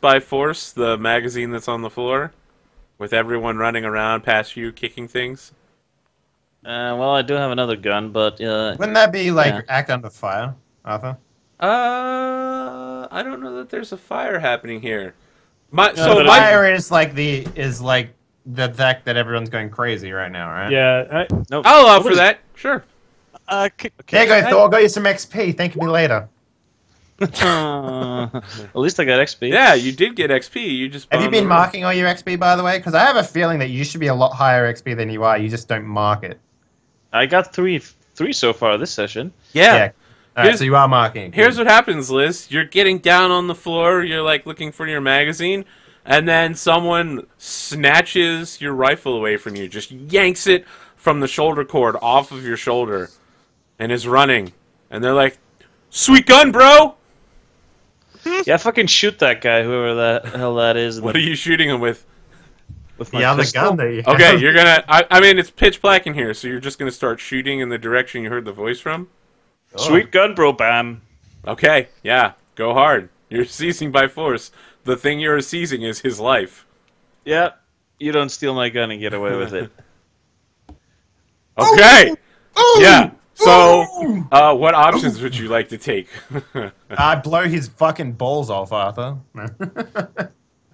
by force the magazine that's on the floor? With everyone running around past you, kicking things? Well, I do have another gun, but Wouldn't that be like yeah. act under fire, Arthur? I don't know that there's a fire happening here. So fire is like the fact that everyone's going crazy right now, right? Yeah. Nope. I'll allow for that. Sure. There you go, Thor. Got you some XP. Thank me later. At least I got XP. Yeah, you did get XP. You just Have you bombed been the marking all your XP, by the way? Because I have a feeling that you should be a lot higher XP than you are. You just don't mark it. I got three so far this session. Yeah. Alright, so you are marking it. Here's what happens, Liz. You're getting down on the floor. You're like looking for your magazine, and then someone snatches your rifle away from you. Just yanks it from the shoulder cord off of your shoulder, and is running. And they're like, "Sweet gun, bro!" Yeah, fucking shoot that guy, whoever the hell that is. What are you shooting him with? With my the other pistol. gun that you have. Okay, you're gonna. I mean, it's pitch black in here, so you're just gonna start shooting in the direction you heard the voice from. Sweet gun, bro, bam. Okay, yeah, go hard. You're seizing by force. The thing you're seizing is his life. Yeah, you don't steal my gun and get away with it. Okay. Yeah. So, what options would you like to take? I blow his fucking balls off, Arthur.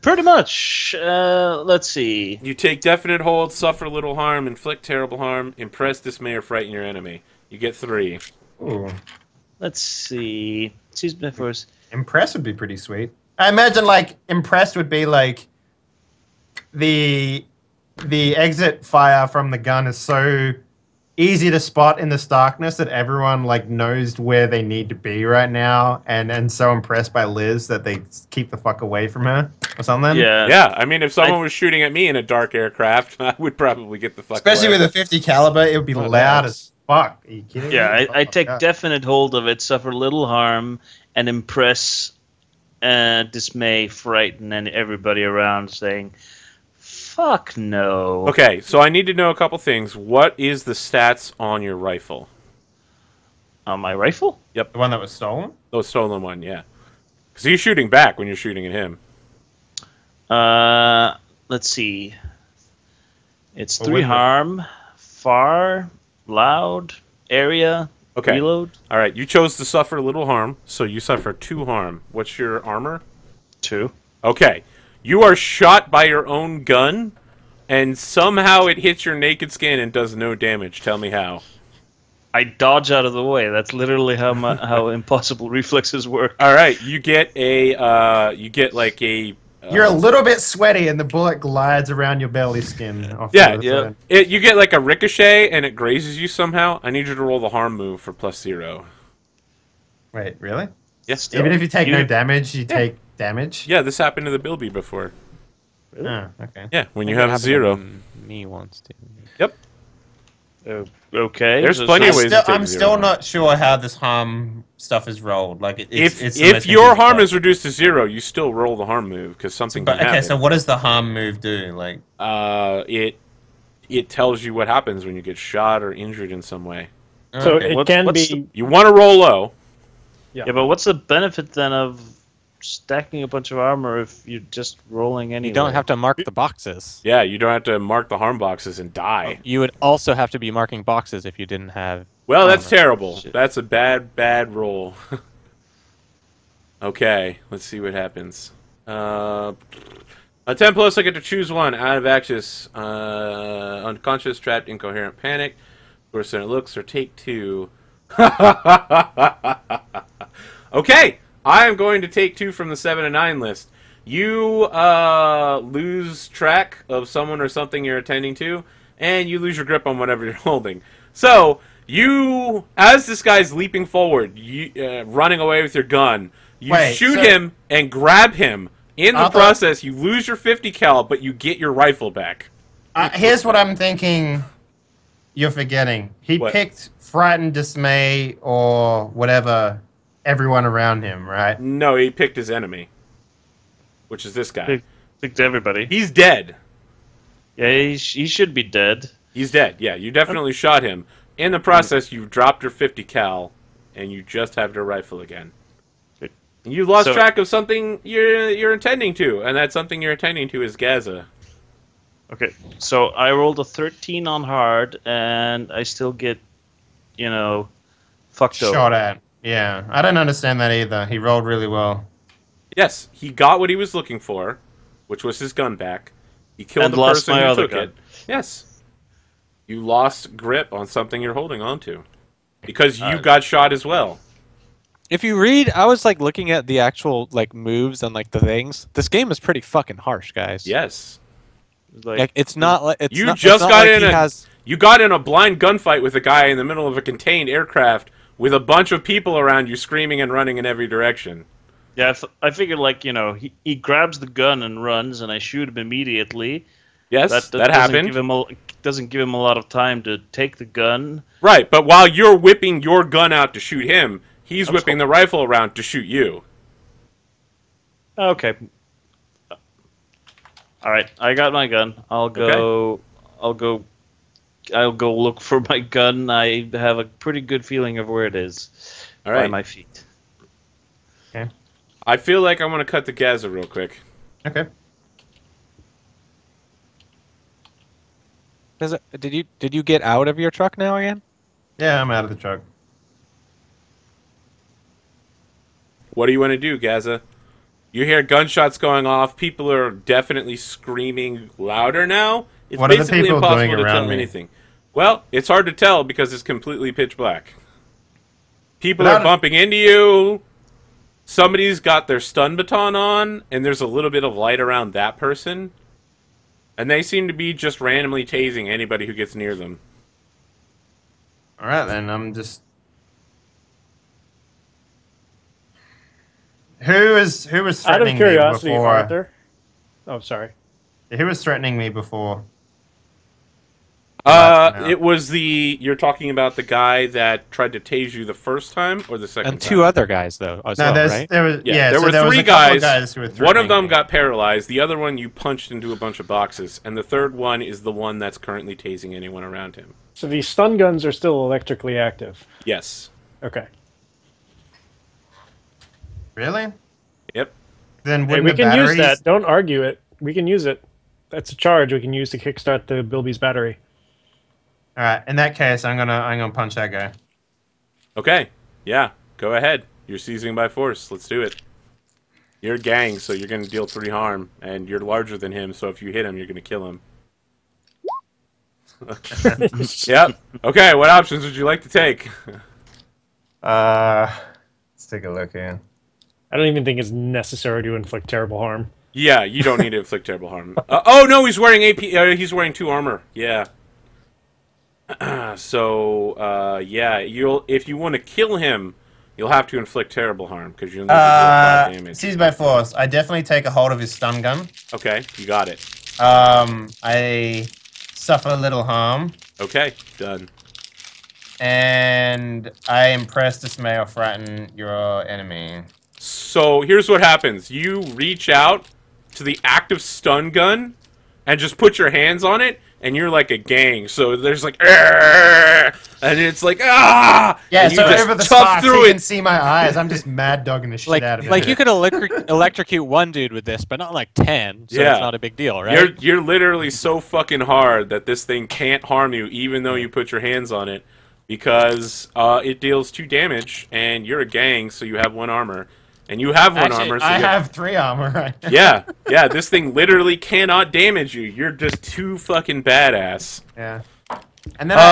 Pretty much. Let's see. You take definite hold, suffer little harm, inflict terrible harm, impress, dismay, or frighten your enemy. You get 3. Ooh. Let's see. Choose my force. Impress would be pretty sweet. I imagine like impressed would be like the exit fire from the gun is so easy to spot in this darkness that everyone like knows where they need to be right now, and so impressed by Liz that they keep the fuck away from her or something. Yeah. Yeah, I mean, if someone was shooting at me in a dark aircraft, I would probably get the fuck Especially away. with a 50 caliber, it would be loud as fuck. Are you kidding me? Yeah, I Oh, take God. definite hold of it, suffer little harm, and impress, dismay, frighten, and everybody around saying, fuck no. Okay, so I need to know a couple things. What is the stats on your rifle? On my rifle? Yep. The one that was stolen? The stolen one, yeah. Because he's shooting back when you're shooting at him. Let's see. It's Well, 3 wouldn't it- harm, far, loud, area, Okay. reload, All right, you chose to suffer little harm, so you suffer 2 harm. What's your armor? 2. Okay. You are shot by your own gun, and somehow it hits your naked skin and does no damage. Tell me how. I dodge out of the way. That's literally how impossible reflexes work. All right, you get like a. You're a little bit sweaty, and the bullet glides around your belly skin. Off Yeah, the yeah. side. You get like a ricochet, and it grazes you somehow. I need you to roll the harm move for +0. Wait, really? Yes. Even if you take no You- damage, you take damage? Yeah, this happened to the Bilby before. Oh, okay. Yeah, when you That have happened 0. to Me once too. Yep. Okay. There's so- plenty of so- ways to take I'm 0 still harm. not sure how this harm stuff is rolled. Like, it's the If most your confusing harm part. is reduced to 0, you still roll the harm move because something But can okay, happen. so what does the harm move do? Like, It tells you what happens when you get shot or injured in some way. So okay. it can what's be. You want to roll low. Yeah, but what's the benefit then of stacking a bunch of armor if you're just rolling anyway? You don't have to mark the boxes. Yeah, you don't have to mark the harm boxes and die. You would also have to be marking boxes if you didn't have. Well, that's armor. terrible. Shit. That's a bad roll. Okay, let's see what happens. A 10 plus, I get to choose one. Out of axis, unconscious, trapped, incoherent, panic. Worse than it looks, or take 2. Okay, I am going to take 2 from the 7 and 9 list. You lose track of someone or something you're attending to, and you lose your grip on whatever you're holding. So, you, as this guy's leaping forward, running away with your gun, you Wait, shoot so- him and grab him. In the Arthur? process, you lose your 50 cal, but you get your rifle back. here's what I'm thinking you're forgetting. He What? picked frightened, dismay, or whatever, everyone around him, right? No, he picked his enemy, which is this guy. Picked everybody. He's dead. Yeah, he should be dead. He's dead. Yeah, you definitely shot him. In the process, you've dropped your 50 cal, and you just have your rifle again. You lost So- track of something you're intending to, and that something you're intending to is Gaza. Okay, so I rolled a 13 on hard, and I still get, fucked Shot over. at. Yeah, I don't understand that either. He rolled really well. Yes, he got what he was looking for, which was his gun back. He killed And the lost person my who other took gun. it. Yes. You lost grip on something you're holding onto. Because you got shot as well. If you read, I was like looking at the actual like moves and like the things. This game is pretty fucking harsh, guys. Yes. Like it's not like it's You not, just it's not got like in he a has. you got in a blind gunfight with a guy in the middle of a contained aircraft with a bunch of people around you screaming and running in every direction. Yeah, I figured, he grabs the gun and runs, and I shoot him immediately. Yes, that doesn't happened. Doesn't give him a lot of time to take the gun. Right, but while you're whipping your gun out to shoot him, he's That's whipping cool. the rifle around to shoot you. Okay. All right, I got my gun. I'll go look for my gun. I have a pretty good feeling of where it is. All right. By my feet. Okay. I feel like I want to cut to Gaza real quick. Okay. Did you get out of your truck now again? Yeah, I'm out of the truck. What do you want to do, Gaza? You hear gunshots going off. People are definitely screaming louder now. It's What are the basically people impossible doing to around tell me? anything. Well, it's hard to tell because it's completely pitch black. People Without are bumping into you. Somebody's got their stun baton on, and there's a little bit of light around that person. And they seem to be just randomly tasing anybody who gets near them. All right, then. I'm just. Who was Out of threatening me curiosity, before? Arthur. Oh, sorry. Who was threatening me before? Last It was you're talking about the guy that tried to tase you the first time, or the second And time? two other guys though, as well, right? there was Yeah, there so were there was three a couple of guys. who were One of threatening them me. got paralyzed. The other one you punched into a bunch of boxes, and the third one is the one that's currently tasing anyone around him. So these stun guns are still electrically active. Yes. Okay. Really? Yep. Then Hey, wouldn't we the can use batteries? that. Don't argue it. We can use it. That's a charge we can use to kickstart the Bilby's battery. All right. In that case, I'm gonna punch that guy. Okay. Yeah. Go ahead. You're seizing by force. Let's do it. You're a gang, so you're going to deal 3 harm, and you're larger than him, so if you hit him, you're going to kill him. Yep. Okay, what options would you like to take? Let's take a look here. I don't even think it's necessary to inflict terrible harm. Yeah, you don't need to inflict terrible harm. Oh no, he's wearing AP. He's wearing 2 armor. Yeah. So yeah, if you want to kill him, you'll have to inflict terrible harm because you'll need to deal 5 damage. Seize by force. I definitely take a hold of his stun gun. Okay, you got it. I suffer a little harm, Okay, done. and I impress, dismay, or frighten your enemy. So here's what happens: you reach out to the active stun gun and just put your hands on it, and you're like a gang. So there's like, "Arrgh!" and it's like, ah! Yeah, and you so just over the tough sparks, through you it. can see my eyes. I'm just mad dogging the shit out of it. Like you could electrocute one dude with this, but not like 10. So Yeah. it's not a big deal, right? You're literally so fucking hard that this thing can't harm you, even though you put your hands on it, because it deals 2 damage, and you're a gang, so you have 1 armor, and you have 1 Actually, armor. So I you have 3 armor right now. yeah. This thing literally cannot damage you. You're just too fucking badass. Yeah. And then, you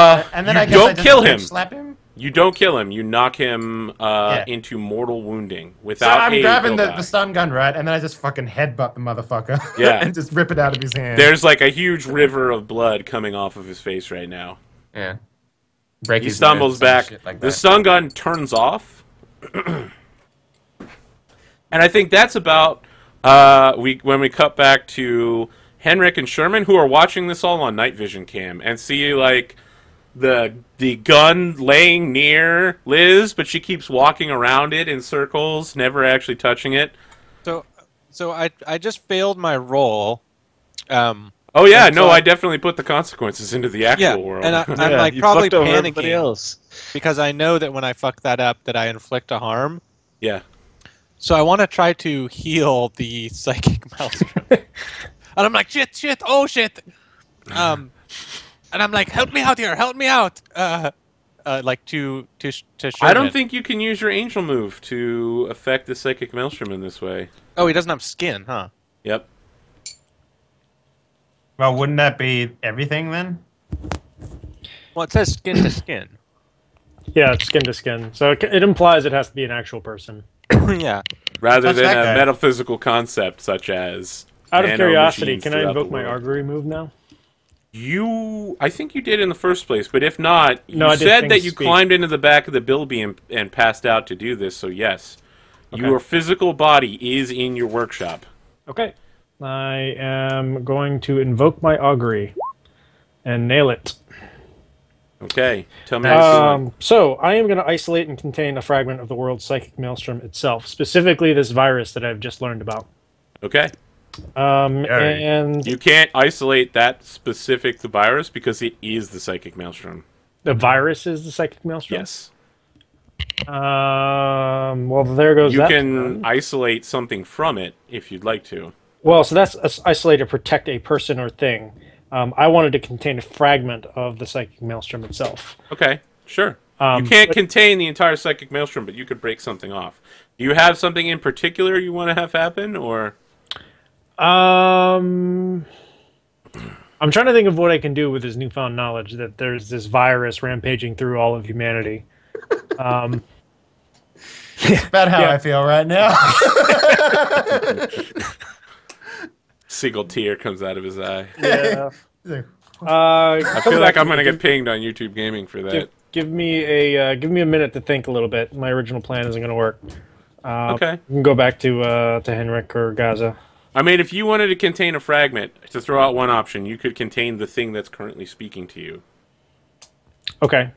I guess don't I just kill bitch him. slap him. You don't kill him. You knock him Yeah. into mortal wounding So without. I'm a grabbing kill the die. stun gun, right? And then I just fucking headbutt the motherfucker. Yeah. and just rip it out of his hand. There's like a huge river of blood coming off of his face right now. Yeah. Break He his stumbles nose and back. shit like The that. stun gun turns off. And I think that's about when we cut back to Henrik and Sherman, who are watching this all on night vision cam and see like the gun laying near Liz, but she keeps walking around it in circles, never actually touching it. So I just failed my roll. Oh yeah, And no, so I definitely put the consequences into the actual Yeah, world. and I'm Yeah, like you probably fucked over everybody panicking else. because I know that when I fuck that up, that I inflict a harm. yeah. So I want to try to heal the psychic maelstrom. And I'm like, shit, oh shit. And I'm like, help me out here, help me out. Like to Sherman. I don't think you can use your angel move to affect the psychic maelstrom in this way. Oh, he doesn't have skin, huh? Yep. Well, wouldn't that be everything then? Well, it says skin to skin. Yeah, it's skin to skin. So it implies it has to be an actual person. Yeah. Rather That's than that a guy. metaphysical concept such as Out of curiosity, nanomachines can I throughout invoke the my world. augury move now? I think you did in the first place, but if not, you No, I did said things that you speak. climbed into the back of the bilby and passed out to do this, so yes. Okay. Your physical body is in your workshop. Okay. I am going to invoke my augury and nail it. Okay, tell me what you want. So I am going to isolate and contain a fragment of the world's psychic maelstrom itself, specifically this virus that I've just learned about. Okay. And You can't isolate that specific virus because it is the psychic maelstrom. the virus is the psychic maelstrom. Yes. Well, there goes You that. can isolate something from it if you'd like to. Well, so that's isolate to protect a person or thing. I wanted to contain a fragment of the psychic maelstrom itself. Okay, sure. You can't contain the entire psychic maelstrom, but you could break something off. Do you have something in particular you want to have happen, or? I'm trying to think of what I can do with this newfound knowledge that there's this virus rampaging through all of humanity. About how Yeah. I feel right now. Single tear comes out of his eye. Yeah. I feel like I'm gonna get pinged on YouTube Gaming for that. Give me a minute to think a little bit. My original plan isn't going to work. Okay. We can go back to Henrik or Gaza. I mean, if you wanted to contain a fragment, to throw out one option, you could contain the thing that's currently speaking to you. Okay.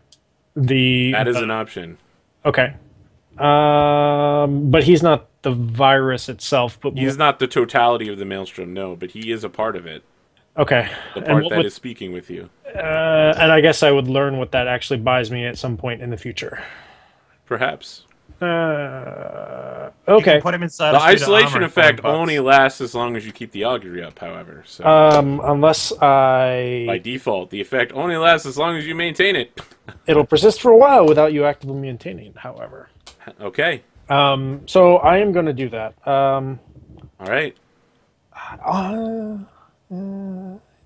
That is an option. Okay. But he's not the virus itself. But He's not the totality of the maelstrom, no, but he is a part of it. okay. The And part what that would- is speaking with you. and I guess I would learn what that actually buys me at some point in the future. Perhaps. Okay. Put him inside The a suit of isolation armor effect for $100. only lasts as long as you keep the augury up, however. So Unless by I, default, the effect only lasts as long as you maintain it. it'll persist for a while without you actively maintaining it. However, Okay. so I am going to do that. All right.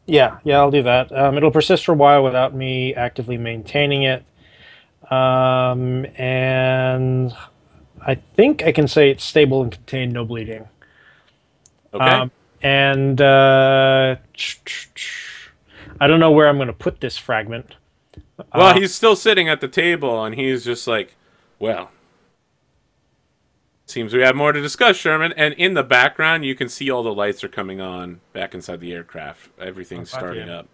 Yeah, I'll do that. It'll persist for a while without me actively maintaining it. And I think I can say it's stable and contain no bleeding. Okay. And I don't know where I'm going to put this fragment. Well, he's still sitting at the table, and he's just like, well, seems we have more to discuss, Sherman. And in the background, you can see all the lights are coming on back inside the aircraft. Everything's fuck starting yeah. up.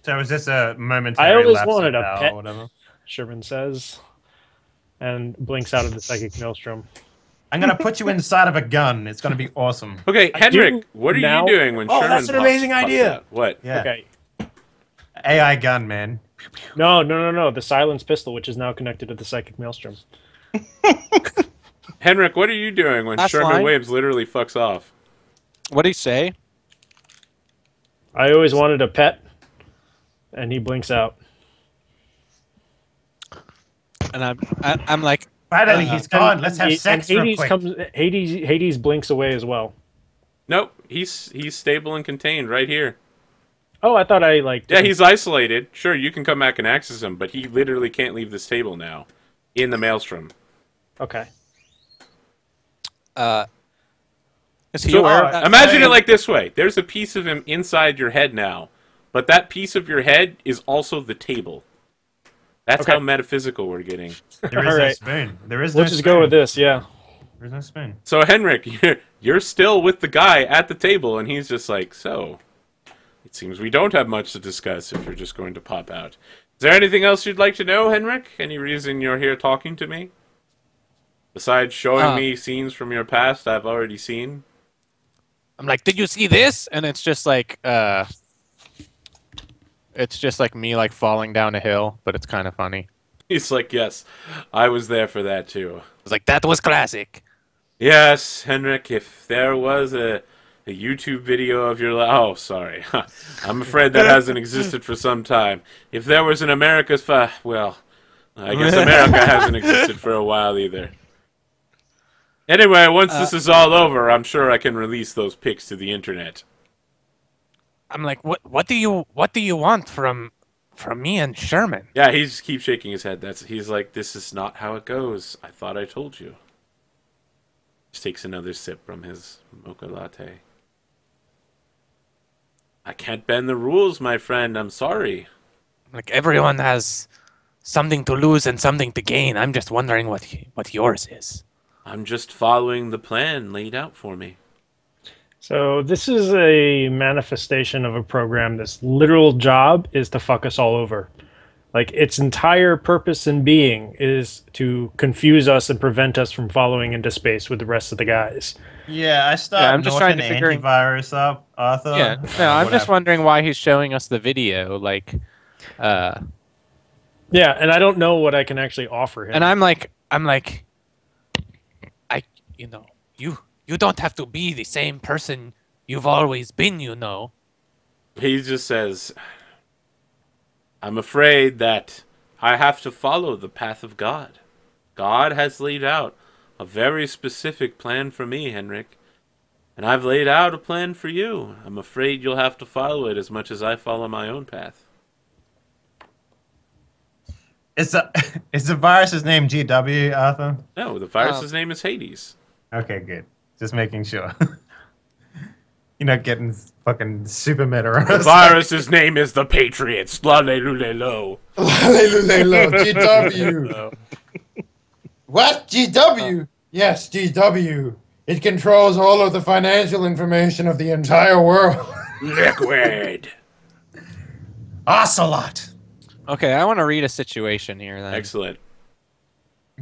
So is this a momentary I always lapse wanted of a power pet. or whatever? Sherman says, and blinks out of the psychic maelstrom. I'm gonna put you inside of a gun. It's gonna be awesome. Okay, Henrik, what are now- you doing when Oh, Sherman that's an amazing pops idea. out? What? Yeah. Okay. AI gun, man. No. The silence pistol, which is now connected to the psychic maelstrom. Henrik, what are you doing when That's Sherman fine. Waves literally fucks off? What did he say? I always wanted a pet, and he blinks out. And I'm like, Finally, he's gone. Let's have And sex real Hades quick. Hades blinks away as well. Nope, he's stable and contained right here. Oh, I thought I Yeah, he's isolated. Sure, you can come back and access him, but he literally can't leave this table now. In the maelstrom. Okay. is he So, aware? imagine it like this way. There's a piece of him inside your head now, but that piece of your head is also the table. That's Okay. how metaphysical we're getting. There is no Alright. spoon. There is We'll no just spoon. go with this, yeah. There's no spoon. So, Henrik, you're still with the guy at the table, and he's just like, so, it seems we don't have much to discuss if you're just going to pop out. Is there anything else you'd like to know, Henrik? Any reason you're here talking to me? Besides showing me scenes from your past I've already seen? I'm like, did you see this? And it's just like me like falling down a hill, but it's kind of funny. He's like, yes, I was there for that too. It's like that was classic. Yes, Henrik, if there was a YouTube video of your oh, sorry. I'm afraid that hasn't existed for some time. If there was an America's well, I guess America hasn't existed for a while either. Anyway, once this is all over, I'm sure I can release those pics to the internet. I'm like, what do you want from me and Sherman? Yeah, he just keeps shaking his head. He's like, this is not how it goes. I thought I told you. Just takes another sip from his mocha latte. I can't bend the rules, my friend. I'm sorry. Like, everyone has something to lose and something to gain. I'm just wondering what yours is. I'm just following the plan laid out for me. So this is a manifestation of a program that's literal job is to fuck us all over. Like, its entire purpose and being is to confuse us and prevent us from following into space with the rest of the guys. Yeah, I started I'm just trying to figure antivirus up, Arthur. Yeah, no, I'm just wondering why he's showing us the video, like, Yeah, and I don't know what I can actually offer him. and I'm like, you don't have to be the same person you've always been, you know. He just says, I'm afraid that I have to follow the path of God. God has laid out a very specific plan for me, Henrik. And I've laid out a plan for you. I'm afraid you'll have to follow it as much as I follow my own path. Is the virus's name GW, Arthur? No, the virus's name is Hades. Okay, good. Just making sure. You're not getting fucking super meta. The virus's name is the Patriots. La-le-lu-le-lo. GW. What? GW? Yes, GW. It controls all of the financial information of the entire world. Liquid. Ocelot. Okay, I want to read a situation here then. Excellent.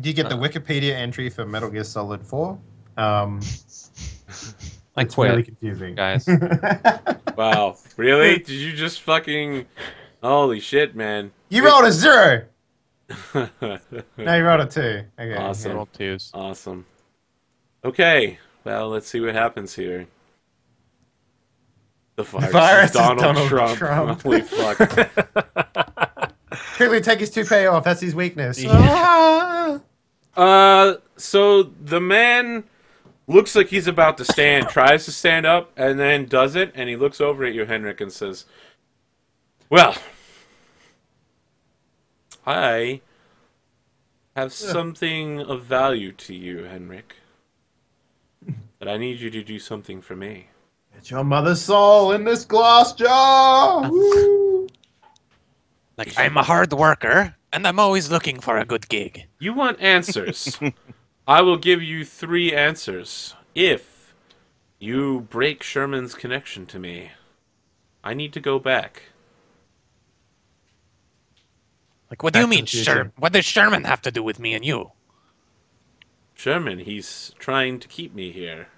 Do you get the Wikipedia entry for Metal Gear Solid 4? It's quit, really confusing, guys. Wow. Really? Did you just fucking... Holy shit, man. You rolled a 0. No, you rolled a 2. Okay. Awesome. Roll twos. Awesome. Okay. Well, let's see what happens here. The virus is Donald Trump. Holy fuck. Quickly take his toupee off. That's his weakness. So the man looks like he's about to stand, tries to stand up, and then does it, and he looks over at you, Henrik, and says, well, I have something of value to you, Henrik. But I need you to do something for me. It's your mother's soul in this glass jar. Woo. Like, I'm a hard worker, and I'm always looking for a good gig. You want answers. I will give you 3 answers. If you break Sherman's connection to me, I need to go back. Like, what do you Back to mean, the future. Sherman? What does Sherman have to do with me and you? Sherman, he's trying to keep me here.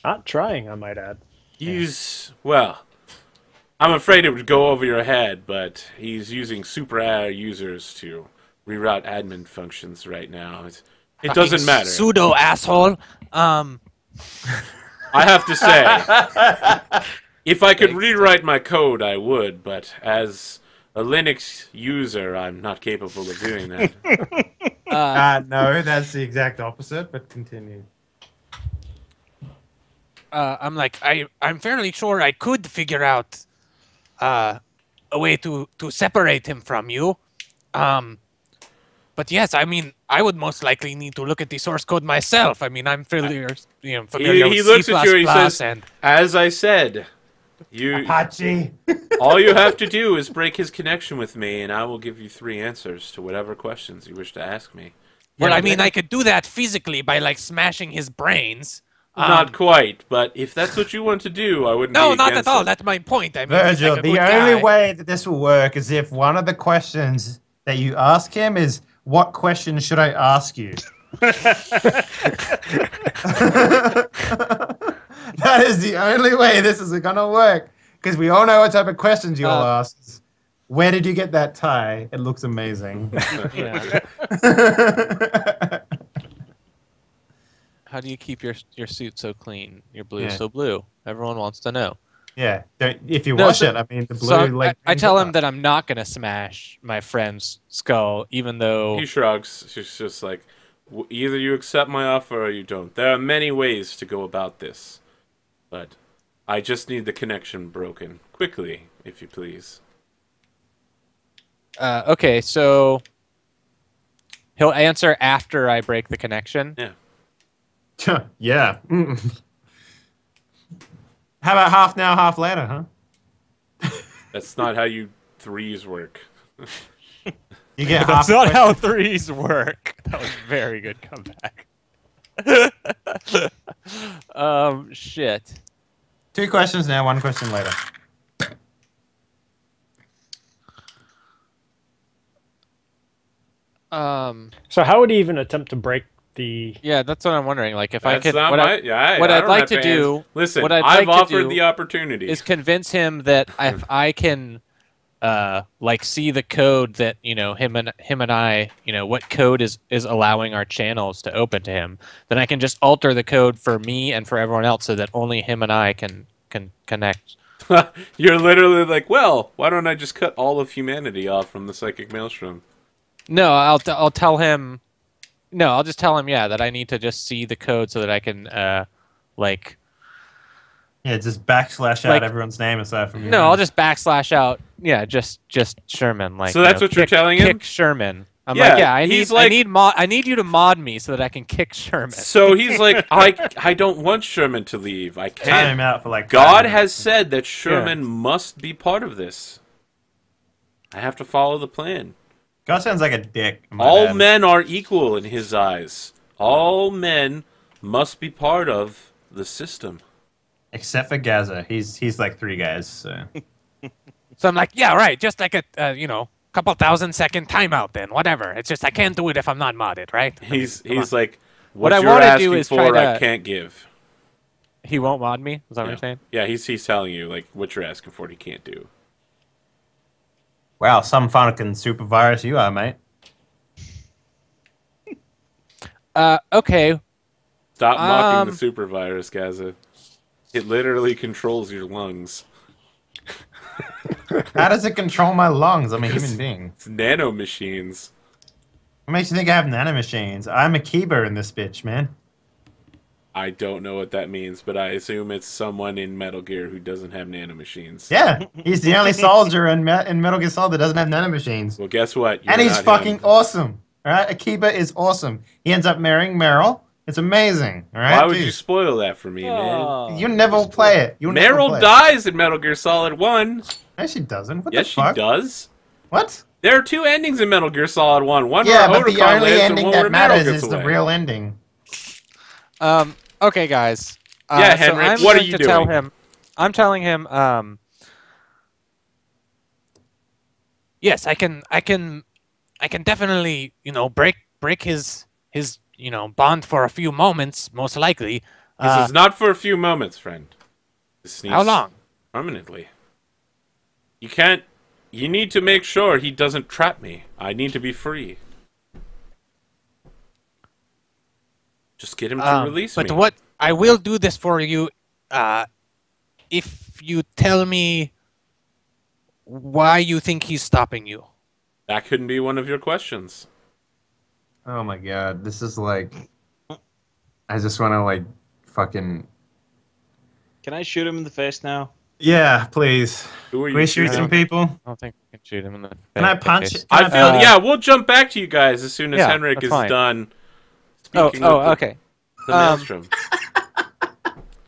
Not trying, I might add. Well, I'm afraid it would go over your head, but he's using super AI users to reroute admin functions right now. It doesn't matter. Pseudo asshole. I have to say, if I could rewrite my code, I would, but as a Linux user, I'm not capable of doing that. No, that's the exact opposite, but continue. I'm like, I'm fairly sure I could figure out a way to separate him from you. But yes, I mean, I would most likely need to look at the source code myself. I mean, I'm familiar He with looks C++ at you and he says, and as I said, Apache. all you have to do is break his connection with me, and I will give you 3 answers to whatever questions you wish to ask me. well, I mean, I could do that physically by like smashing his brains. Not quite, but if that's what you want to do, I wouldn't No, be not against at all. it. That's my point. I mean, he's Virgil, like a the good only guy. way that this will work is if one of the questions that you ask him is, what question should I ask you? That is the only way this is going to work. Because we all know what type of questions you'll ask. Where did you get that tie? It looks amazing. Yeah. How do you keep your suit so clean? Your blue is Yeah. so blue. Everyone wants to know. Yeah, if you No, wash so- it, I mean, the blue So like. I brings tell it him up. that I'm not gonna smash my friend's skull, even though He shrugs. She's just like, either you accept my offer or you don't. There are many ways to go about this, but I just need the connection broken quickly, if you please. okay, so he'll answer after I break the connection. Yeah. Yeah. How about half now, half later, huh? That's not how you threes work. You get half. That's a not question. how threes work. That was a very good comeback. Shit. 2 questions now, 1 question later. So how would he even attempt to break the? Yeah, that's what I'm wondering. Like, if I That's could, not what, my. Yeah, what I I'd don't like have to do, answer. Listen, what I'd I've like to offered do the opportunity. is convince him that if I can, like, see the code that him and I, what code is allowing our channels to open to him, then I can just alter the code for me and for everyone else so that only him and I can connect. You're literally like, well, why don't I just cut all of humanity off from the psychic maelstrom? No, I'll tell him. No, I'll just tell him, yeah, that I need to just see the code so that I can, like. Yeah, just backslash out Like- everyone's name aside from your No, own. I'll just backslash out. Yeah, just Sherman. Like. So that's what you're telling him? Kick Sherman. I'm Yeah, like, yeah, he's like- I need you to mod me so that I can kick Sherman. So he's like, I don't want Sherman to leave. I Time him can't. out for like 5 God minutes. has said that Sherman must be part of this. I have to follow the plan. God sounds like a dick. my All bad. men are equal in his eyes. All men must be part of the system. Except for Gaza. He's like 3 guys, so. So I'm like, yeah, right, just like a couple 1,000-second timeout then, whatever. It's just I can't do it if I'm not modded, right? I mean, He's come on. like, What what I you're wanna asking do is for, try I to- can't give. He won't mod me. Is that what Yeah. you're saying? Yeah, he's telling you like what you're asking for, he can't do. Wow, some fucking super virus you are, mate. Okay. Stop mocking Um, the super virus, Gaza. It literally controls your lungs. How does it control my lungs? I'm a human being. It's nano machines. What makes you think I have nanomachines? I'm a Kiba in this bitch, man. I don't know what that means, but I assume it's someone in Metal Gear who doesn't have nanomachines. Yeah, he's the only soldier in Metal Gear Solid that doesn't have nanomachines. Well, guess what? And You're he's not fucking him. awesome. Alright, Akiba is awesome. He ends up marrying Meryl. It's amazing. Alright. Why would you spoil that for me, man? You never play it. You never Meryl play it. dies in Metal Gear Solid 1. No, she doesn't. What Yes, the she fuck? does. What? There are 2 endings in Metal Gear Solid 1. One Yeah, where but the Otacon only lives ending and one that where Meryl matters gets is the away. real ending. Okay, guys. Yeah, so Henrik, I'm what are going you to tell doing? him. I'm telling him. Yes, I can definitely break his bond for a few moments, most likely. This is not for a few moments, friend. This needs How long? Permanently. You can't... You need to make sure he doesn't trap me. I need to be free. Just get him to release but me. what I will do this for you, if you tell me why you think he's stopping you. That couldn't be one of your questions. Oh my god, this is like... I just want to like fucking... Can I shoot him in the face now? Yeah, please. Who are Can you we shoot shooting? some people? I don't think we can shoot him in the face. Can I punch? Can I feel... punch- yeah, we'll jump back to you guys as soon as Yeah, Henrik that's is fine. done Oh, speaking with okay. the Maelstrom.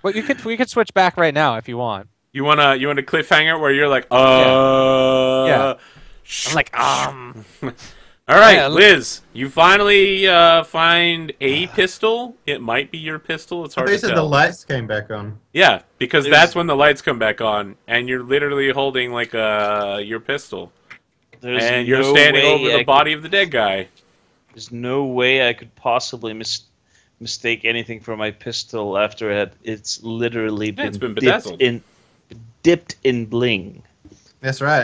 Well, we could switch back right now if you want. You want a cliffhanger where you're like, Yeah. I'm like, All right, Yeah, Liz, you finally find a pistol. It might be your pistol. It's hard They to said the tell. lights came back on. Yeah, because There's- that's when the lights come back on, and you're literally holding like your pistol, There's and you're no standing way over the I body of the dead guy. There's no way I could possibly mistake anything for my pistol after it's literally Yeah, it's been dipped bedazzled. dipped in bling. That's right,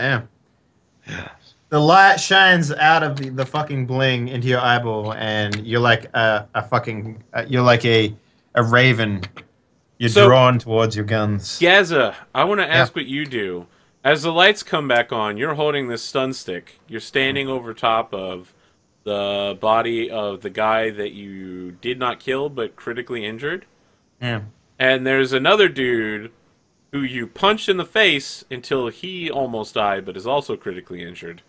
yeah. The light shines out of the fucking bling into your eyeball, and you're like a fucking... you're like a a raven. You're So- drawn towards your guns. Gaza, I want to ask what you do. As the lights come back on, you're holding this stun stick. You're standing over top of the body of the guy that you did not kill but critically injured. Yeah. And there's another dude who you punched in the face until he almost died but is also critically injured.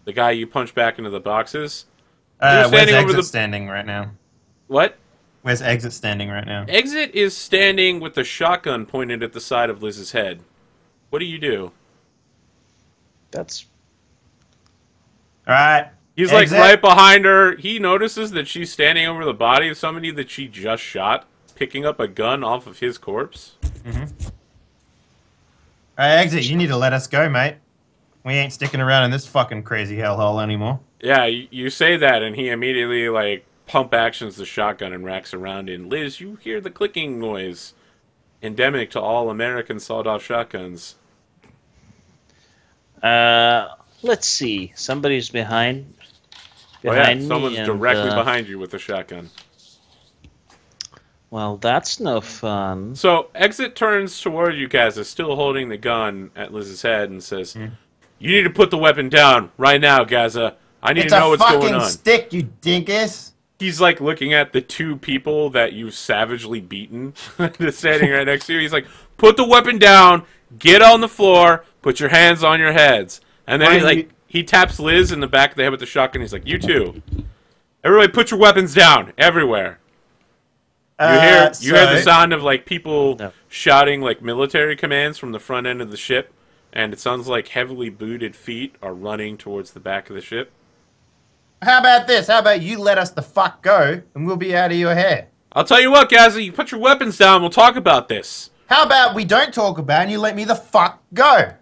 The guy you punched back into the boxes. Where's standing over Exit the- standing right now? What? Where's Exit standing right now? Exit is standing with the shotgun pointed at the side of Liz's head. What do you do? That's All right. He's Exit. like right behind her. He notices that she's standing over the body of somebody that she just shot, picking up a gun off of his corpse. All right, Exit. You need to let us go, mate. We ain't sticking around in this fucking crazy hellhole anymore. Yeah, you say that, and he immediately, like, pump actions the shotgun and racks around in. Liz, you hear the clicking noise. Endemic to all American sawed-off shotguns. let's see. Somebody's behind Oh yeah, me. someone's and, directly behind you with a shotgun. Well, that's no fun. So, Exit turns toward you guys, is still holding the gun at Liz's head, and says, "You need to put the weapon down right now, Gaza. I need It's to know a what's going fucking on." stick, you dinkus. He's like looking at the two people that you've savagely beaten that's standing right next to you. He's like, "Put the weapon down, get on the floor, put your hands on your heads." And then Why he taps Liz in the back of the head with the shotgun. He's like, "You too. Everybody put your weapons down everywhere." You hear the sound of like people shouting like military commands from the front end of the ship, and it sounds like heavily booted feet are running towards the back of the ship. How about this? How about you let us the fuck go, and we'll be out of your hair? I'll tell you what, guys, you put your weapons down, we'll talk about this. How about we don't talk about it and you let me the fuck go?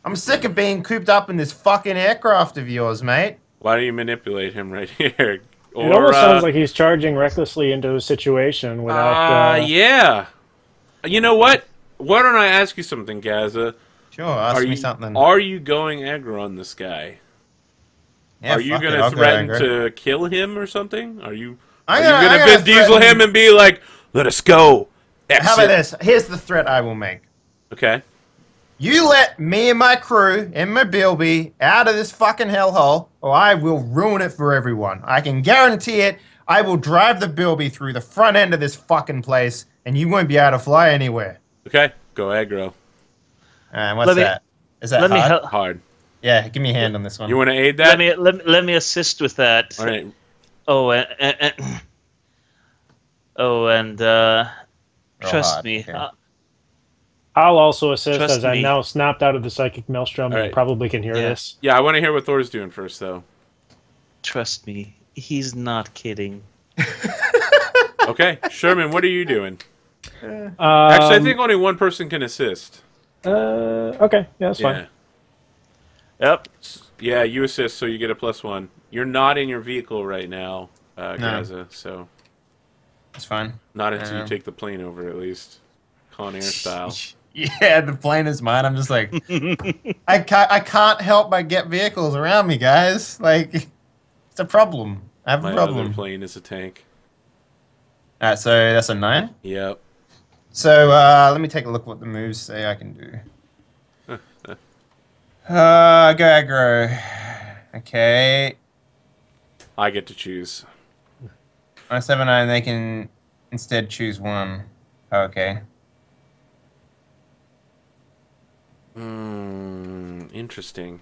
I'm sick of being cooped up in this fucking aircraft of yours, mate. Why don't you manipulate him right here? It almost sounds like he's charging recklessly into a situation without. Yeah. You know what? Why don't I ask you something, Gaza? Sure, ask me something. Are you going aggro on this guy? Yeah, are you fuck going it, to I'll go threaten aggro. to kill him or something? Are you I'm going to gonna Vin Diesel threaten- him and be like, "Let us go"? Exit. How about this? Here's the threat I will make. Okay. You let me and my crew and my Bilby out of this fucking hellhole, or I will ruin it for everyone. I can guarantee it. I will drive the Bilby through the front end of this fucking place, and you won't be able to fly anywhere. Okay. Go aggro. What's that? Is that Let me hard? help. Hard. Yeah, give me a hand on this one. You want to aid that? Let me assist with that. All right. Oh, and trust hard, me. okay. I'll also assist Trust as I'm me. now snapped out of the psychic maelstrom All right. and probably can hear Yeah. this. Yeah, I want to hear what Thor's doing first, though. Trust me. He's not kidding. Okay. Sherman, what are you doing? Um, Actually, I think only one person can assist. Okay, yeah, that's Yeah. fine. Yep. Yeah, you assist, so you get a +1. You're not in your vehicle right now, Gaza, so It's fine. not until you take the plane over, at least. Con Air style. Yeah, the plane is mine. I'm just like, I can't help but get vehicles around me, guys. Like, it's a problem. I have My a other problem. plane is a tank. Alright, so that's a 9. Yep. So let me take a look what the moves say I can do. Go aggro. Okay. I get to choose. On a 7-9, they can instead choose one. Okay. Interesting.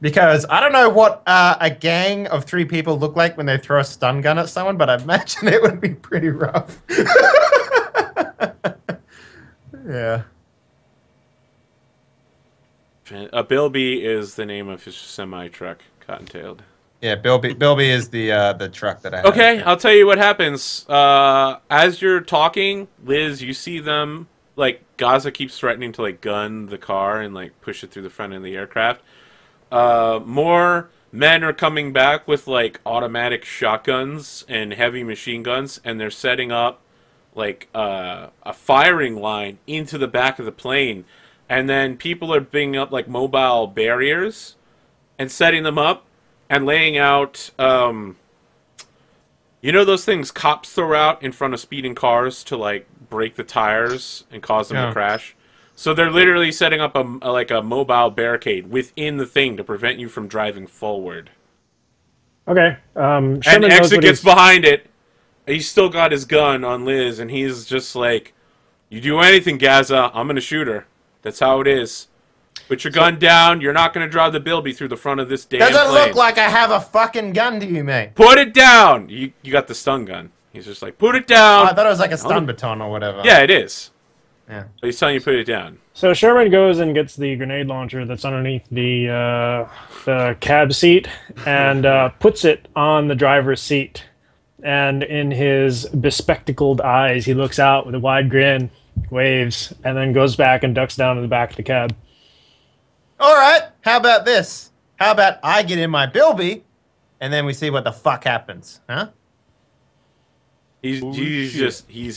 Because I don't know what a gang of 3 people look like when they throw a stun gun at someone, but I imagine it would be pretty rough. Yeah. A Bilby is the name of his semi-truck, cotton-tailed. Yeah, Bilby is the truck that I have. Okay, I'll tell you what happens. As you're talking, Liz, you see them, like, Gaza keeps threatening to, like, gun the car and, like, push it through the front of the aircraft. More men are coming back with, like, automatic shotguns and heavy machine guns, and they're setting up, like, a firing line into the back of the plane. And then people are bringing up, like, mobile barriers and setting them up. and laying out, you know those things cops throw out in front of speeding cars to like break the tires and cause them to crash? So they're literally setting up a mobile barricade within the thing to prevent you from driving forward. Okay. And Sherman knows Exit what gets he's- behind it. He's still got his gun on Liz, and he's just like, "You do anything, Gaza, I'm gonna shoot her. That's how it is. Put your gun down. You're not gonna drive the Bilby through the front of this damn Doesn't plane. look like I have a fucking gun to you, mate. Put it down. You got the stun gun. He's just like, put it Oh, down. I thought it was like a stun baton or whatever. Yeah, it is. Yeah. But he's telling you put it down. So Sherman goes and gets the grenade launcher that's underneath the cab seat and puts it on the driver's seat. And in his bespectacled eyes, he looks out with a wide grin, waves, and then goes back and ducks down to the back of the cab. All right. How about this? How about I get in my Bilby, and then we see what the fuck happens, huh? He's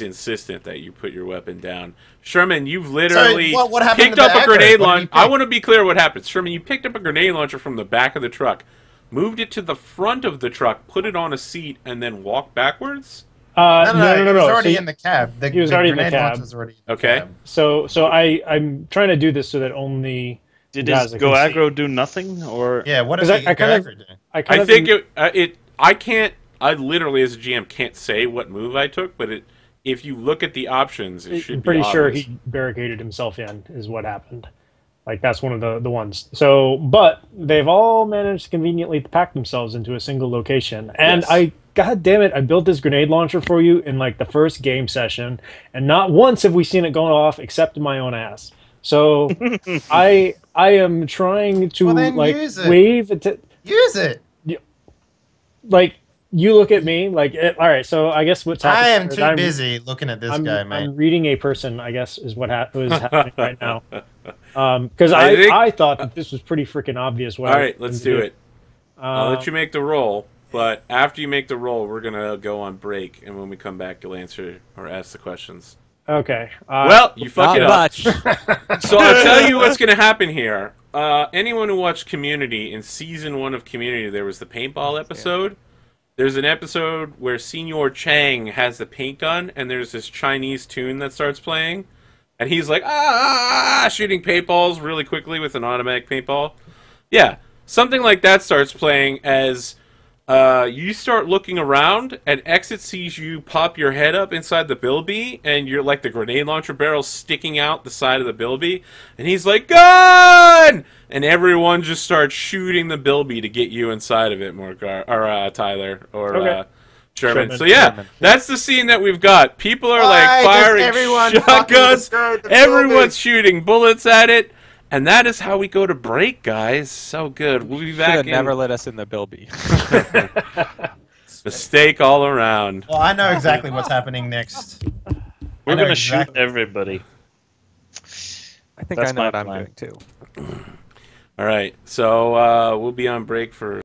insistent that you put your weapon down. Sherman, you've literally what happened picked to the up a aggro? grenade What did launcher. you I pick? want to be clear what happened. Sherman, you picked up a grenade launcher from the back of the truck, moved it to the front of the truck, put it on a seat, and then walked backwards? No. No. He was already So in the cab. he was already in the grenade cab. launcher's already in the Okay. cab. So I'm trying to do this so that only Did Gaza his go can see. aggro do nothing, or Yeah. What does 'Cause he I kind of- aggro do? I kind I of think I can't. I literally, as a GM, can't say what move I took, but if you look at the options, it should I'm be pretty sure obvious. he barricaded himself in, is what happened. Like, that's one of the ones. So, but they've all managed to conveniently pack themselves into a single location. And Yes. God damn it, I built this grenade launcher for you in like the first game session, and not once have we seen it going off except in my own ass. So, I am trying to Well, then like use it. wave it to, Use it. like, you look at me like, all right. So I guess what's happening? I am is too busy looking at this guy, mate. I'm reading a person, I guess, is what is happening right now. Because I think- I thought that this was pretty freaking obvious. What All I right, was let's gonna do it. I'll let you make the roll, but after you make the roll, we're gonna go on break, and when we come back, you'll answer or ask the questions. Okay. Well, you fuck Not it up. much. So I'll tell you what's going to happen here. Anyone who watched Community, in Season 1 of Community, there was the paintball episode. There's an episode where Senor Chang has the paint gun, and there's this Chinese tune that starts playing. And he's like, shooting paintballs really quickly with an automatic paintball. Yeah, something like that starts playing as you start looking around, and Exit sees you pop your head up inside the Bilby, and you're like the grenade launcher barrel sticking out the side of the Bilby, and he's like, gun! And everyone just starts shooting the Bilby to get you inside of it, Tyler, or Okay. Sherman. Sherman. So yeah, Sherman. that's the scene that we've got. People are Why like does firing everyone fucking shotguns, destroy the everyone's shooing bullets at it, and that is how we go to break, guys. So good. We'll be Should back have in. never let us in the Bilby. Mistake all around. Well, I know exactly what's happening next. we're know gonna exactly. shoot everybody. I think That's I know my what I'm plan. doing too. All right, so we'll be on break for